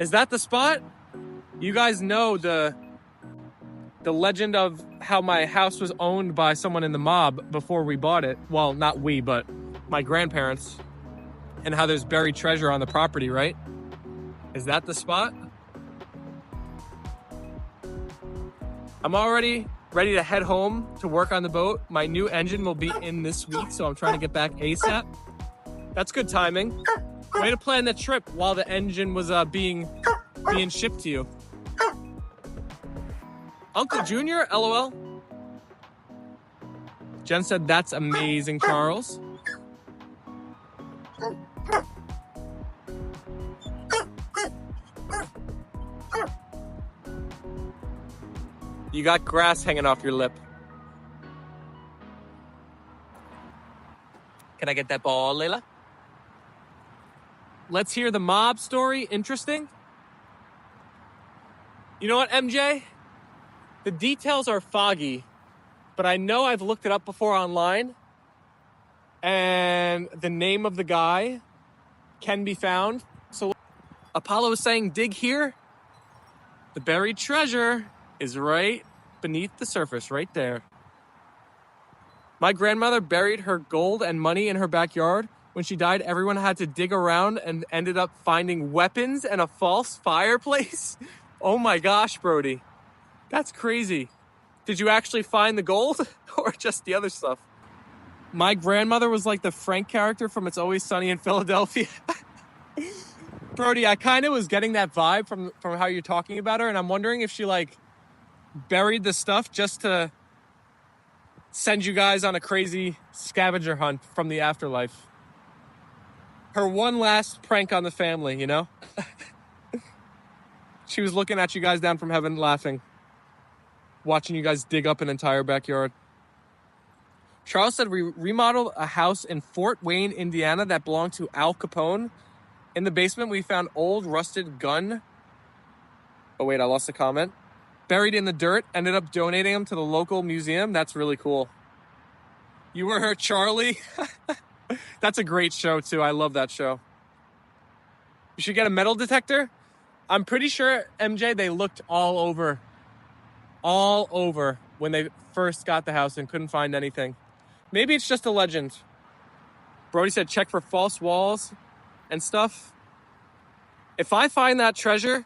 Is that the spot? You guys know the legend of how my house was owned by someone in the mob before we bought it. Well, not we, but my grandparents. And how there's buried treasure on the property, right? Is that the spot? I'm already ready to head home to work on the boat. My new engine will be in this week, so I'm trying to get back ASAP. That's good timing. Way to plan the trip while the engine was being shipped to you. Uncle Junior, LOL. Jen said, that's amazing, Charles. You got grass hanging off your lip. Can I get that ball, Leyla? Let's hear the mob story. Interesting. You know what, MJ? The details are foggy, but I know I've looked it up before online, and the name of the guy can be found. So Apollo is saying, dig here. The buried treasure is right beneath the surface, right there. My grandmother buried her gold and money in her backyard. When she died, everyone had to dig around and ended up finding weapons and a false fireplace. Oh my gosh, Brody. That's crazy. Did you actually find the gold or just the other stuff? My grandmother was like the Frank character from It's Always Sunny in Philadelphia. Brody, I kind of was getting that vibe from how you're talking about her, and I'm wondering if she like buried the stuff just to send you guys on a crazy scavenger hunt from the afterlife. Her one last prank on the family, you know? She was looking at you guys down from heaven laughing, watching you guys dig up an entire backyard. Charles said we remodeled a house in Fort Wayne, Indiana that belonged to Al Capone. In the basement, we found old rusted gun. Oh wait, I lost the comment. Buried in the dirt, ended up donating them to the local museum. That's really cool. You were her Charlie? That's a great show too. I love that show. You should get a metal detector. I'm pretty sure, MJ, they looked all over when they first got the house and couldn't find anything. Maybe it's just a legend. Brody said check for false walls and stuff. If I find that treasure,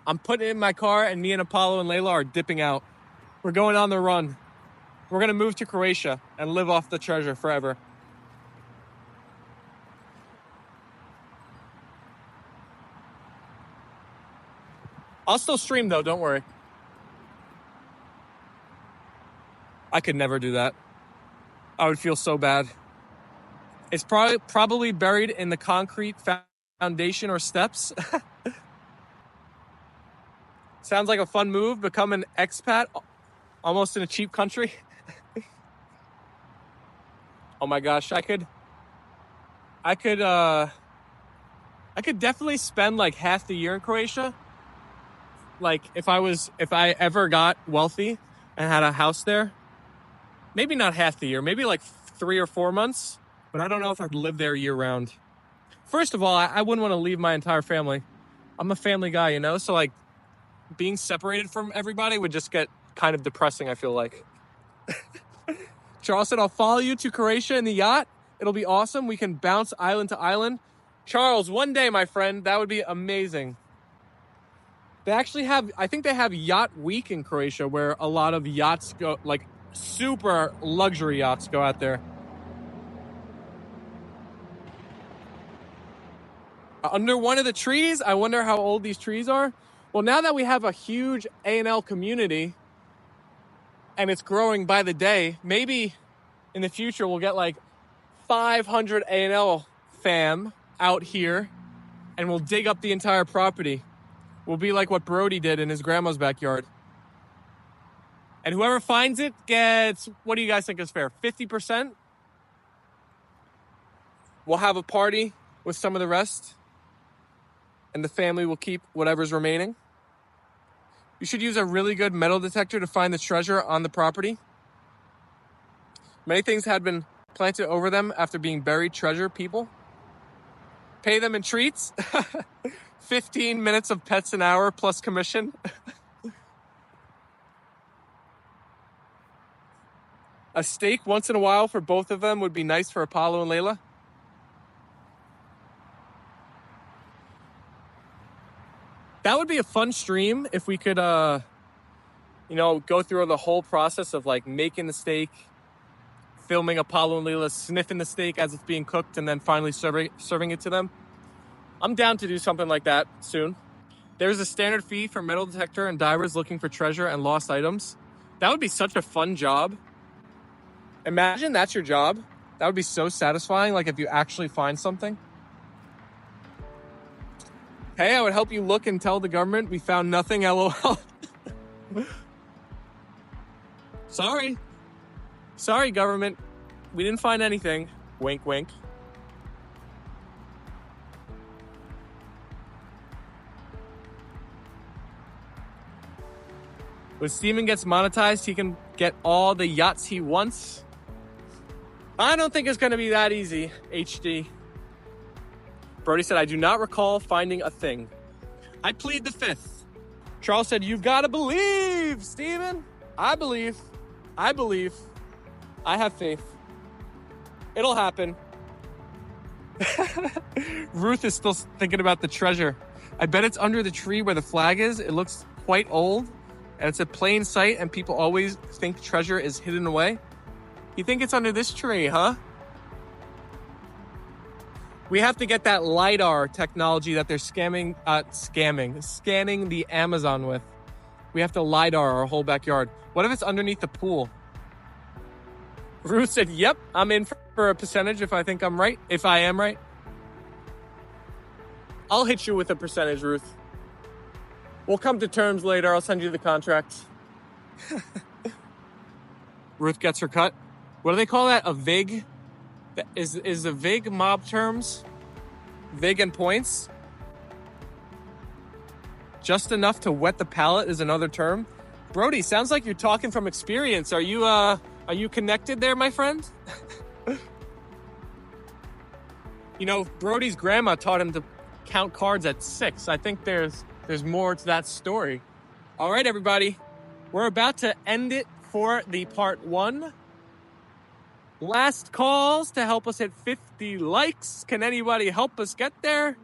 I'm putting it in my car and me and Apollo and Leyla are dipping out. We're going on the run. We're going to move to Croatia and live off the treasure forever. I'll still stream though, don't worry. I could never do that. I would feel so bad. It's probably buried in the concrete foundation or steps. Sounds like a fun move. Become an expat almost in a cheap country. Oh my gosh, I could definitely spend like half the year in Croatia. Like if I ever got wealthy and had a house there, maybe not half the year, maybe like 3 or 4 months, but I don't know if I'd live there year round. First of all, I wouldn't want to leave my entire family. I'm a family guy, you know? So like being separated from everybody would just get kind of depressing, I feel like. Charles said, I'll follow you to Croatia in the yacht. It'll be awesome. We can bounce island to island. Charles, one day, my friend, that would be amazing. They actually have, I think they have Yacht Week in Croatia where a lot of yachts go, like super luxury yachts go out there. Under one of the trees, I wonder how old these trees are. Well, now that we have a huge A&L community and it's growing by the day, maybe in the future we'll get like 500 A&L fam out here and we'll dig up the entire property. We'll be like what Brody did in his grandma's backyard. And whoever finds it gets, what do you guys think is fair? 50%? We'll have a party with some of the rest. And the family will keep whatever's remaining. You should use a really good metal detector to find the treasure on the property. Many things had been planted over them after being buried treasure, people. Pay them in treats. 15 minutes of pets an hour plus commission. A steak once in a while for both of them would be nice for Apollo and Leyla. That would be a fun stream if we could, go through the whole process of like making the steak, filming Apollo and Leyla sniffing the steak as it's being cooked, and then finally serving it to them. I'm down to do something like that soon. There's a standard fee for metal detector and divers looking for treasure and lost items. That would be such a fun job. Imagine that's your job. That would be so satisfying, like if you actually find something. Hey, I would help you look and tell the government we found nothing, LOL. Sorry, government. We didn't find anything. Wink, wink. When Steven gets monetized, he can get all the yachts he wants. I don't think it's going to be that easy, HD. Brody said, I do not recall finding a thing. I plead the fifth. Charles said, you've got to believe, Steven. I believe. I have faith. It'll happen. Ruth is still thinking about the treasure. I bet it's under the tree where the flag is. It looks quite old, and it's a plain sight, and people always think treasure is hidden away. You think it's under this tree, huh? We have to get that LiDAR technology that they're scanning the Amazon with. We have to LiDAR our whole backyard. What if it's underneath the pool? Ruth said, yep, I'm in for a percentage if I think I'm right. If I am right. I'll hit you with a percentage, Ruth. We'll come to terms later. I'll send you the contract. Ruth gets her cut. What do they call that? A VIG? Is the VIG mob terms? VIG and points? Just enough to wet the palate is another term. Brody, sounds like you're talking from experience. Are you connected there, my friend? Brody's grandma taught him to count cards at 6. I think there's more to that story. All right, everybody. We're about to end it for the part 1. Last calls to help us hit 50 likes. Can anybody help us get there?